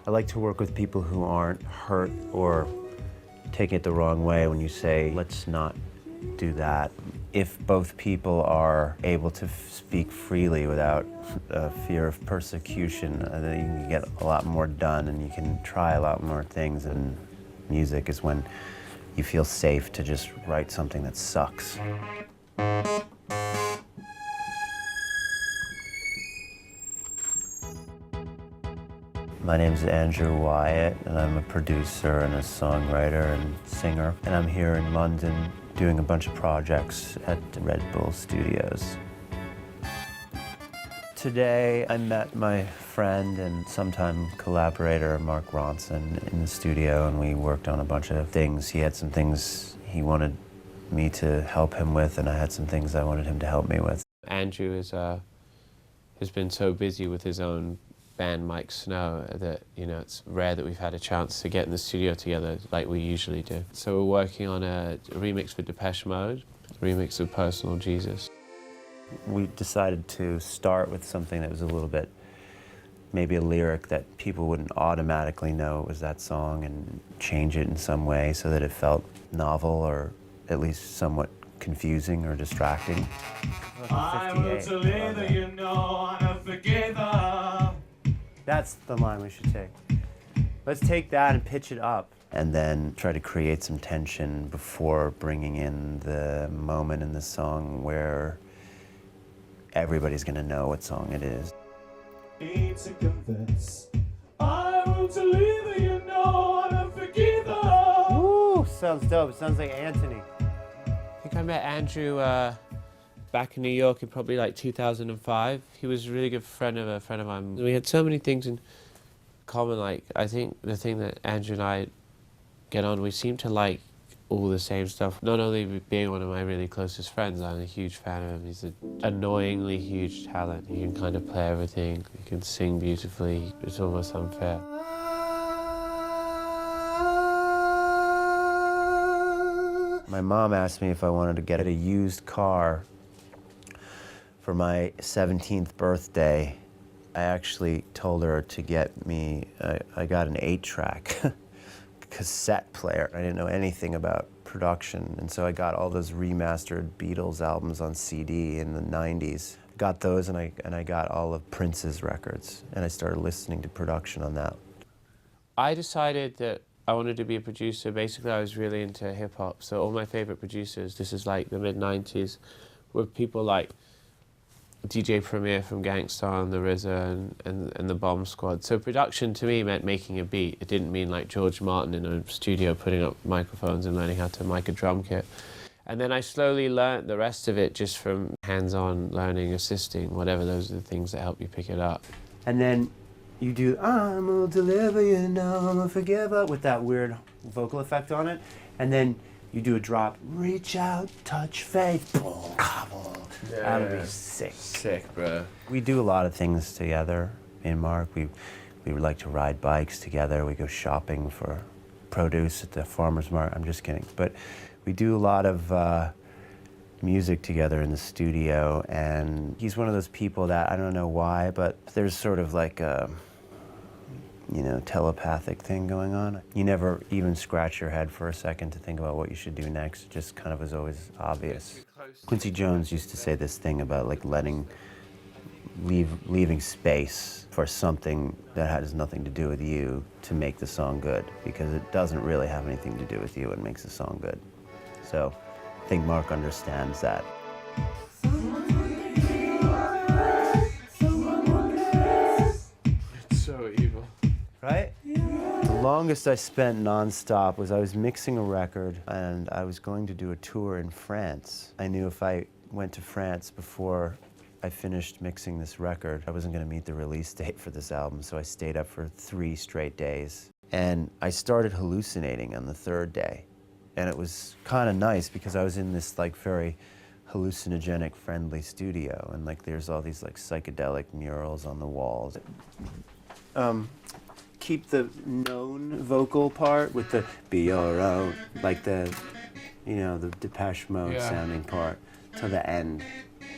I like to work with people who aren't hurt or taking it the wrong way when you say, let's not do that. If both people are able to speak freely without fear of persecution, then you can get a lot more done and you can try a lot more things. And music is when you feel safe to just write something that sucks. My name is Andrew Wyatt, and I'm a producer and a songwriter and singer. And I'm here in London doing a bunch of projects at the Red Bull Studios. Today, I met my friend and sometime collaborator, Mark Ronson, in the studio, and we worked on a bunch of things. He had some things he wanted me to help him with, and I had some things I wanted him to help me with. Andrew has been so busy with his own band, Mike Snow, that, you know, it's rare that we've had a chance to get in the studio together like we usually do. So we're working on a remix for Depeche Mode, a remix of Personal Jesus. We decided to start with something that was a little bit, maybe a lyric that people wouldn't automatically know it was that song, and change it in some way so that it felt novel or at least somewhat confusing or distracting. I will deliver, you know, I'm a forgiver. That's the line we should take. Let's take that and pitch it up. And then try to create some tension before bringing in the moment in the song where everybody's gonna know what song it is. Need to confess, I will deliver, you know, I'm a forgiver. Woo, sounds dope. It sounds like Anthony. I think I met Andrew back in New York in probably like 2005. He was a really good friend of a friend of mine. We had so many things in common. Like, I think the thing that Andrew and I get on, we seem to like all the same stuff. Not only being one of my really closest friends, I'm a huge fan of him. He's an annoyingly huge talent. He can kind of play everything. He can sing beautifully. It's almost unfair. My mom asked me if I wanted to get a used car for my 17th birthday. I actually told her to get me, I got an 8-track cassette player. I didn't know anything about production, and so I got all those remastered Beatles albums on CD in the 90s. Got those, and I got all of Prince's records, and I started listening to production on that. I decided that I wanted to be a producer. Basically, I was really into hip-hop, so all my favorite producers, this is like the mid-90s, were people like DJ Premier from Gangstar and the RZA and the Bomb Squad. So production to me meant making a beat. It didn't mean like George Martin in a studio putting up microphones and learning how to mic a drum kit. And then I slowly learnt the rest of it just from hands-on learning, assisting, whatever. Those are the things that help you pick it up. And then you do, I will deliver, you know, I'm a forgiver, with that weird vocal effect on it. And then you do a drop, reach out, touch faith, boom, boom. Yeah, That would be sick. Sick, bro. We do a lot of things together, me and Mark. We like to ride bikes together. We go shopping for produce at the farmer's market. I'm just kidding. But we do a lot of music together in the studio, and he's one of those people that, I don't know why, but there's sort of like a, you know, telepathic thing going on. You never even scratch your head for a second to think about what you should do next. It just kind of is always obvious. Quincy Jones used to say this thing about like leaving space for something that has nothing to do with you to make the song good, because it doesn't really have anything to do with you. It makes the song good. So I think Mark understands that. It's so evil. Right? The longest I spent nonstop was I was mixing a record, and I was going to do a tour in France. I knew if I went to France before I finished mixing this record, I wasn't going to meet the release date for this album, so I stayed up for 3 straight days. And I started hallucinating on the 3rd day. And it was kind of nice because I was in this like very hallucinogenic friendly studio, and like there's all these like psychedelic murals on the walls. Keep the known vocal part with the be your own, like the, you know, the Depeche Mode sounding part to the end,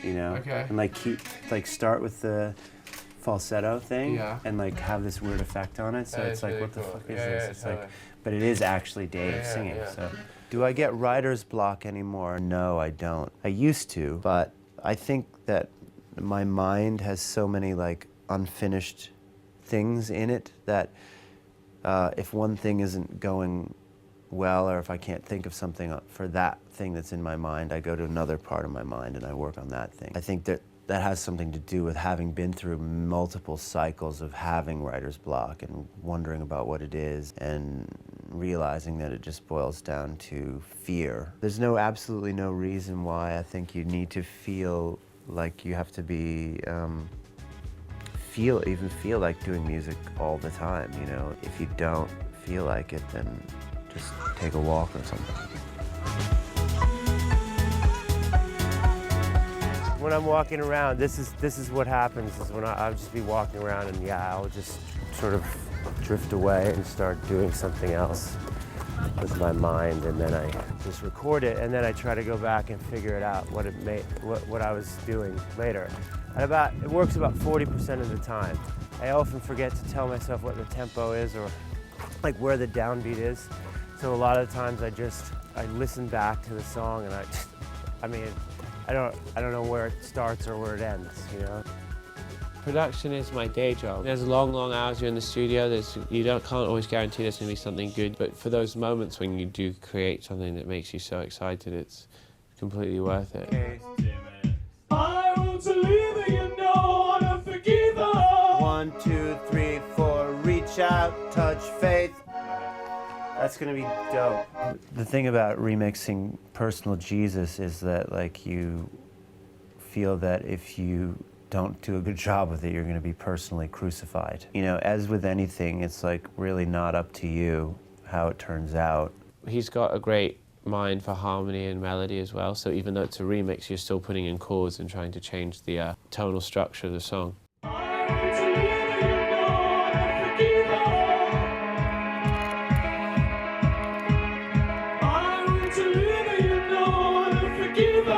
you know? Okay. And like start with the falsetto thing Yeah. and like have this weird effect on it. So That it's is like, really what the cool. fuck is Yeah, this? yeah, It's totally. like, but it is actually Dave Yeah, singing. yeah. So, do I get writer's block anymore? No, I don't. I used to, but I think that my mind has so many like unfinished things in it that if one thing isn't going well, or if I can't think of something for that thing that's in my mind, I go to another part of my mind and I work on that thing. I think that that has something to do with having been through multiple cycles of having writer's block and wondering about what it is and realizing that it just boils down to fear. There's absolutely no reason why I think you need to feel like you have to be even feel like doing music all the time, you know? If you don't feel like it, then just take a walk or something. When I'm walking around, this is what happens, is when I'll just be walking around and yeah, I'll just sort of drift away and start doing something else with my mind, and then I just record it, and then I try to go back and figure it out, what I was doing later. And it works about 40% of the time. I often forget to tell myself what the tempo is or like where the downbeat is. So a lot of the times I listen back to the song and I don't know where it starts or where it ends, you know? Production is my day job. There's long, long hours you're in the studio. Can't always guarantee there's going to be something good, but for those moments when you do create something that makes you so excited, it's completely worth it. Okay. I want to leave it, you know, and I forgive her. 1, 2, 3, 4, reach out, touch faith. That's gonna be dope. The thing about remixing Personal Jesus is that like you feel that if you don't do a good job with it, you're gonna be personally crucified. You know, as with anything, it's like really not up to you how it turns out. He's got a great mind for harmony and melody as well, so even though it's a remix, you're still putting in chords and trying to change the tonal structure of the song. I want to leave it, you know, and I forgive her. I want to leave it, you know, and I forgive her.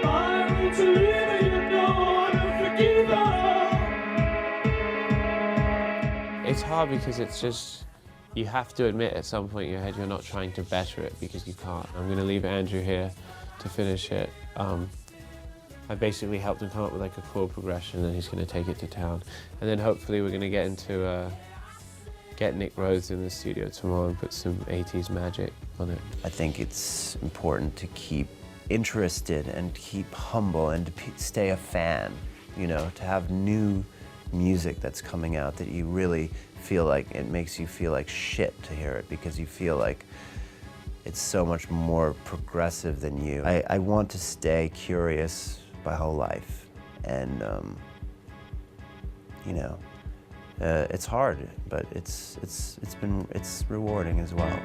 I want to leave it, you know, and I forgive her. It's hard because it's just, you have to admit at some point in your head you're not trying to better it because you can't. I'm going to leave Andrew here to finish it. I basically helped him come up with like a chord progression, and then he's going to take it to town. And then hopefully we're going to get into get Nick Rhodes in the studio tomorrow and put some 80s magic on it. I think it's important to keep interested and keep humble and to stay a fan, you know, to have new music that's coming out that you really feel like it makes you feel like shit to hear it because you feel like it's so much more progressive than you. I want to stay curious my whole life, and you know, it's hard, but it's rewarding as well.